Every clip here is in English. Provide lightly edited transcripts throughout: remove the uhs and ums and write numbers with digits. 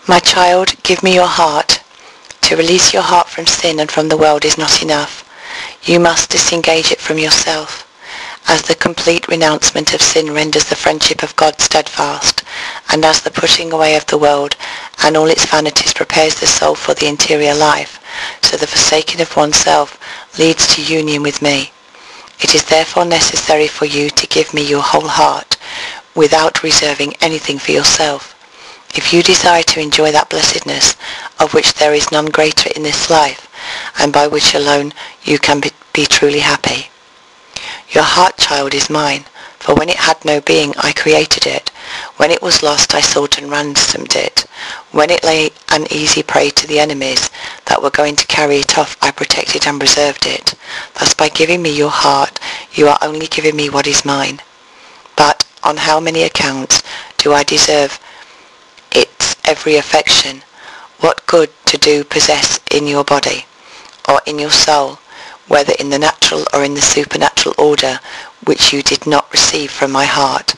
My child, give me your heart. To release your heart from sin and from the world is not enough. You must disengage it from yourself. As the complete renouncement of sin renders the friendship of God steadfast, and as the putting away of the world and all its vanities prepares the soul for the interior life, so the forsaking of oneself leads to union with me. It is therefore necessary for you to give me your whole heart, without reserving anything for yourself. If you desire to enjoy that blessedness, of which there is none greater in this life, and by which alone you can be truly happy. Your heart, child, is mine, for when it had no being I created it. When it was lost I sought and ransomed it. When it lay an easy prey to the enemies that were going to carry it off, I protected and preserved it. Thus by giving me your heart, you are only giving me what is mine. But on how many accounts do I deserve its every affection? What good do possess in your body, or in your soul, whether in the natural or in the supernatural order, which you did not receive from my heart?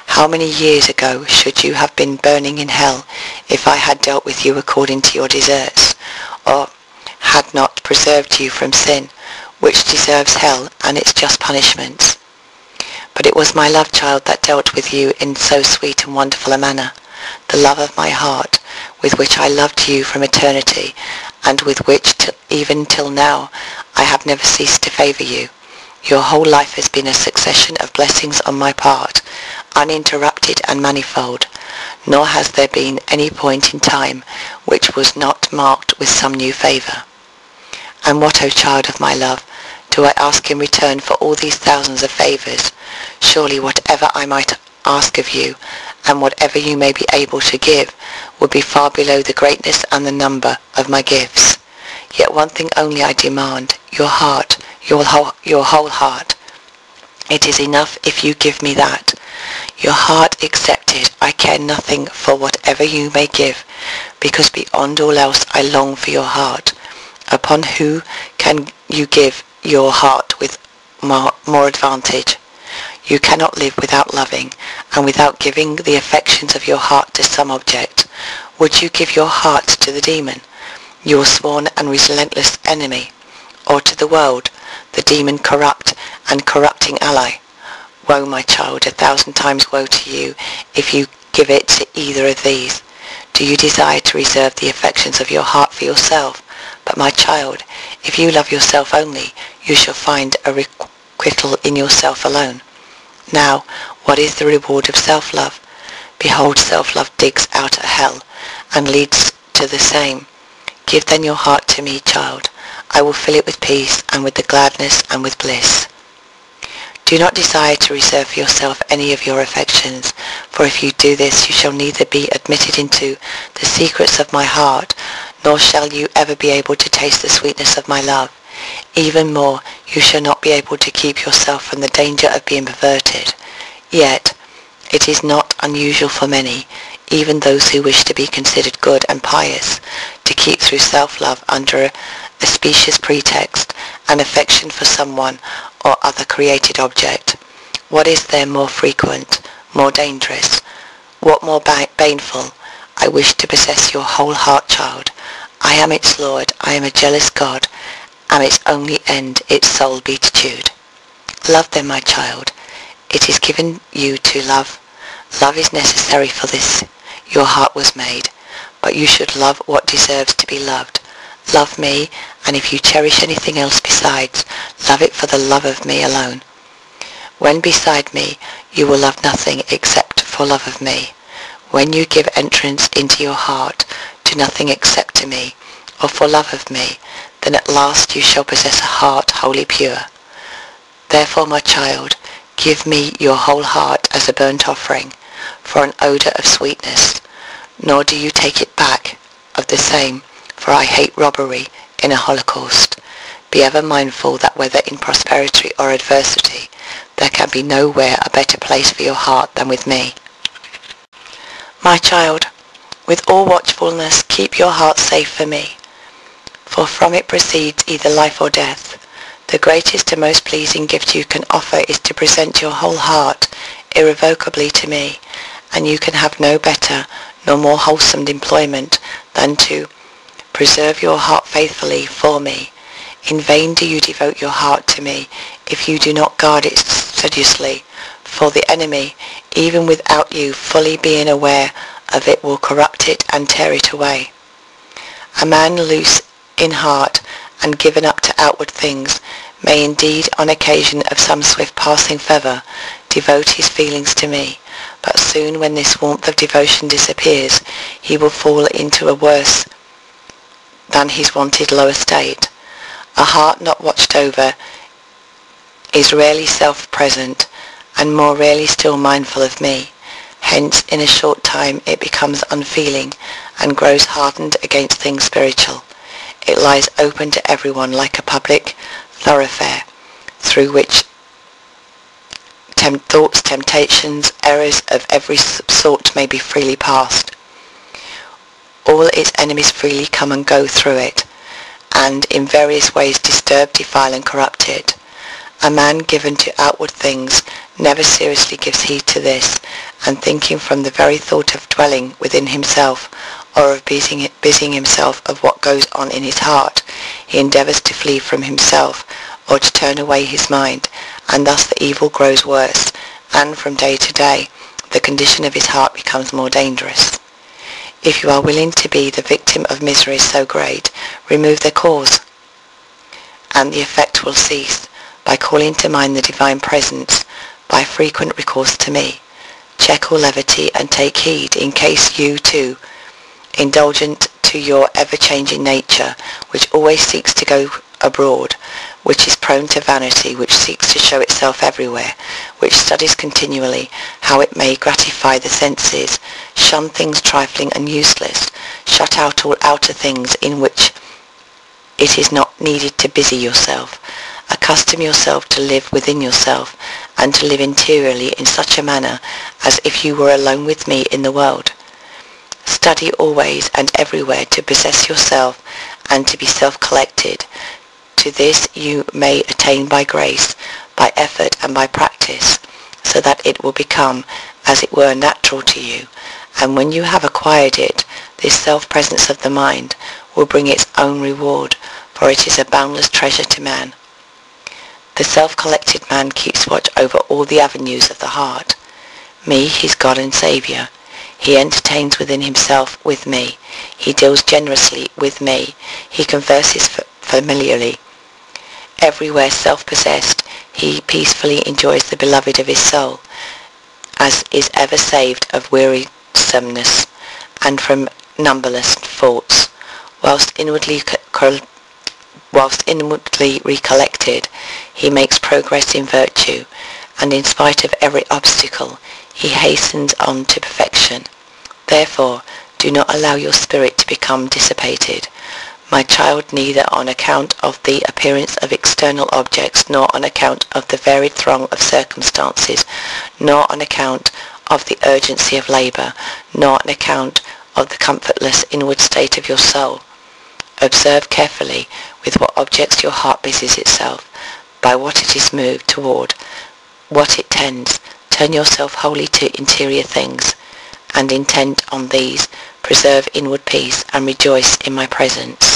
How many years ago should you have been burning in hell if I had dealt with you according to your deserts, or had not preserved you from sin, which deserves hell and its just punishments? But it was my love, child, that dealt with you in so sweet and wonderful a manner, the love of my heart, with which I loved you from eternity, and with which even till now I have never ceased to favour you. Your whole life has been a succession of blessings on my part, uninterrupted and manifold, nor has there been any point in time which was not marked with some new favour. And what, O child of my love, do I ask in return for all these thousands of favours? Surely whatever I might ask of you, and whatever you may be able to give, would be far below the greatness and the number of my gifts. Yet one thing only I demand, your heart, your whole heart. It is enough if you give me that. Your heart accepted, I care nothing for whatever you may give, because beyond all else I long for your heart. Upon who can you give your heart with more advantage? You cannot live without loving, and without giving the affections of your heart to some object. Would you give your heart to the demon, your sworn and relentless enemy, or to the world, the demon corrupt and corrupting ally? Woe, my child, 1,000 times woe to you, if you give it to either of these. Do you desire to reserve the affections of your heart for yourself? But, my child, if you love yourself only, you shall find a requital in yourself alone. Now, what is the reward of self-love? Behold, self-love digs out a hell, and leads to the same. Give then your heart to me, child. I will fill it with peace, and with the gladness, and with bliss. Do not desire to reserve for yourself any of your affections, for if you do this, you shall neither be admitted into the secrets of my heart, nor shall you ever be able to taste the sweetness of my love. Even more, you shall not be able to keep yourself from the danger of being perverted. Yet, it is not unusual for many, even those who wish to be considered good and pious, to keep through self-love under a specious pretext an affection for someone or other created object. What is there more frequent, more dangerous, what more baneful? I wish to possess your whole heart, child. I am its Lord, I am a jealous God, am its only end, its sole beatitude. Love then, my child. It is given you to love. Love is necessary for this. Your heart was made, but you should love what deserves to be loved. Love me, and if you cherish anything else besides, love it for the love of me alone. When beside me, you will love nothing except for love of me. When you give entrance into your heart to nothing except to me, or for love of me, then at last you shall possess a heart wholly pure. Therefore, my child, give me your whole heart as a burnt offering, for an odour of sweetness, nor do you take it back of the same, for I hate robbery in a holocaust. Be ever mindful that whether in prosperity or adversity, there can be nowhere a better place for your heart than with me. My child, with all watchfulness keep your heart safe for me, for from it proceeds either life or death. The greatest and most pleasing gift you can offer is to present your whole heart irrevocably to me, and you can have no better nor more wholesome employment than to preserve your heart faithfully for me. In vain do you devote your heart to me, if you do not guard it sedulously, for the enemy, even without you fully being aware of it, will corrupt it and tear it away. A man loose in heart and given up to outward things may indeed, on occasion of some swift passing fever, devote his feelings to me, but soon when this warmth of devotion disappears, he will fall into a worse than his wonted lower state. A heart not watched over is rarely self-present, and more rarely still mindful of me. Hence, in a short time it becomes unfeeling, and grows hardened against things spiritual. It lies open to everyone like a public thoroughfare, through which thoughts, temptations, errors of every sort may be freely passed. All its enemies freely come and go through it, and in various ways disturb, defile, and corrupt it. A man given to outward things never seriously gives heed to this, and thinking from the very thought of dwelling within himself, or of busying himself of what goes on in his heart, he endeavours to flee from himself, or to turn away his mind, and thus the evil grows worse, and from day to day the condition of his heart becomes more dangerous. If you are willing to be the victim of miseries so great, remove their cause, and the effect will cease, by calling to mind the divine presence, by frequent recourse to me. Check all levity, and take heed, in case you too, indulgent to your ever-changing nature, which always seeks to go abroad, which is prone to vanity, which seeks to show itself everywhere, which studies continually how it may gratify the senses, shun things trifling and useless, shut out all outer things in which it is not needed to busy yourself. Accustom yourself to live within yourself, and to live interiorly in such a manner as if you were alone with me in the world. Study always and everywhere to possess yourself and to be self-collected. To this you may attain by grace, by effort and by practice, so that it will become, as it were, natural to you, and when you have acquired it, this self-presence of the mind will bring its own reward, for it is a boundless treasure to man. The self-collected man keeps watch over all the avenues of the heart. Me, his God and Saviour, he entertains within himself with me. He deals generously with me. He converses familiarly. Everywhere self-possessed, he peacefully enjoys the beloved of his soul, as is ever saved of wearisomeness and from numberless faults, whilst inwardly recollected, he makes progress in virtue, and in spite of every obstacle, he hastens on to perfection. Therefore, do not allow your spirit to become dissipated, my child, neither on account of the appearance of external objects, nor on account of the varied throng of circumstances, nor on account of the urgency of labour, nor on account of the comfortless inward state of your soul. Observe carefully with what objects your heart busies itself, by what it is moved toward, what it tends. Turn yourself wholly to interior things, and intent on these, preserve inward peace, and rejoice in my presence.